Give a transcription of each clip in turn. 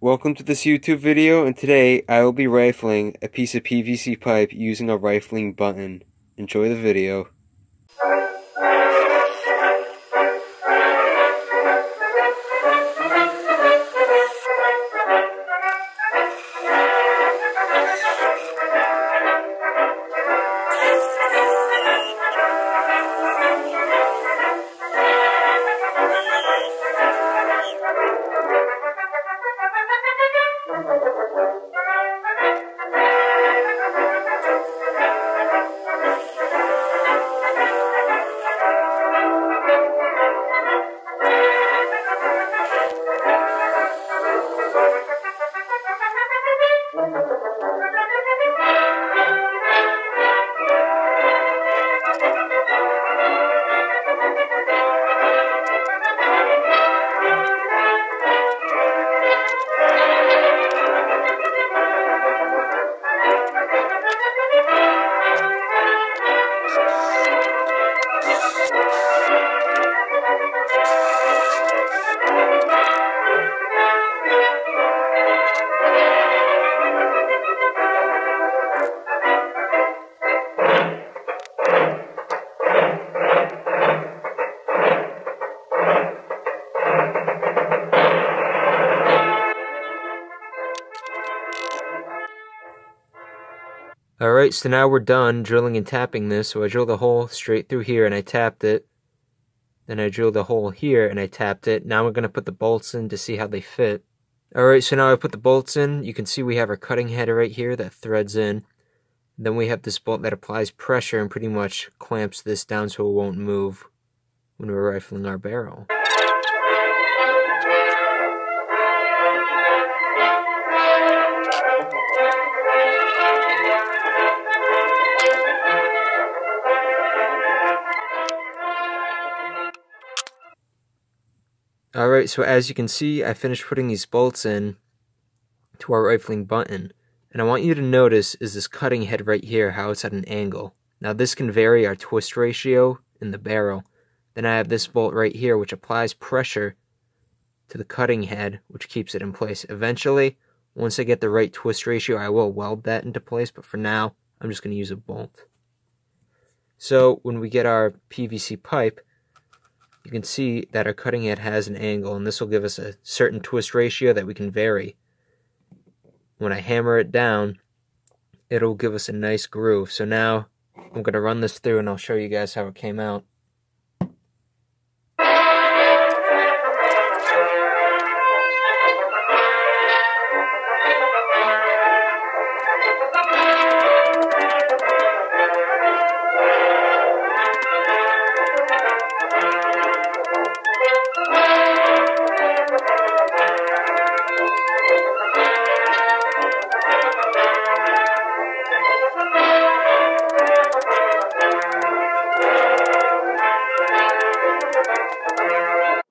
Welcome to this YouTube video, and today I will be rifling a piece of PVC pipe using a rifling button. Enjoy the video. Alright, so now we're done drilling and tapping this. So I drilled a hole straight through here and I tapped it. Then I drilled a hole here and I tapped it. Now we're going to put the bolts in to see how they fit. Alright, so now I put the bolts in. You can see we have our cutting head right here that threads in. Then we have this bolt that applies pressure and pretty much clamps this down so it won't move when we're rifling our barrel. Alright, so as you can see, I finished putting these bolts in to our rifling button. And I want you to notice is this cutting head right here, how it's at an angle. Now this can vary our twist ratio in the barrel. Then I have this bolt right here which applies pressure to the cutting head, which keeps it in place. Eventually, once I get the right twist ratio, I will weld that into place, but for now, I'm just going to use a bolt. So when we get our PVC pipe, you can see that our cutting head has an angle, and this will give us a certain twist ratio that we can vary. When I hammer it down, it'll give us a nice groove. So now I'm going to run this through and I'll show you guys how it came out.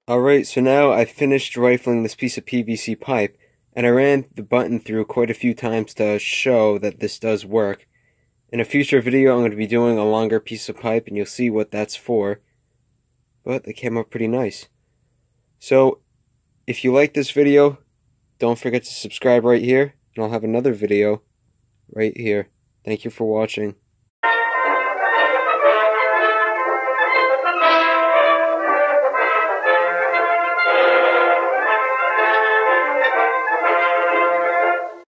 Alright, so now I finished rifling this piece of PVC pipe, and I ran the button through quite a few times to show that this does work. In a future video, I'm going to be doing a longer piece of pipe, and you'll see what that's for. But they came out pretty nice. So, if you like this video, don't forget to subscribe right here, and I'll have another video right here. Thank you for watching.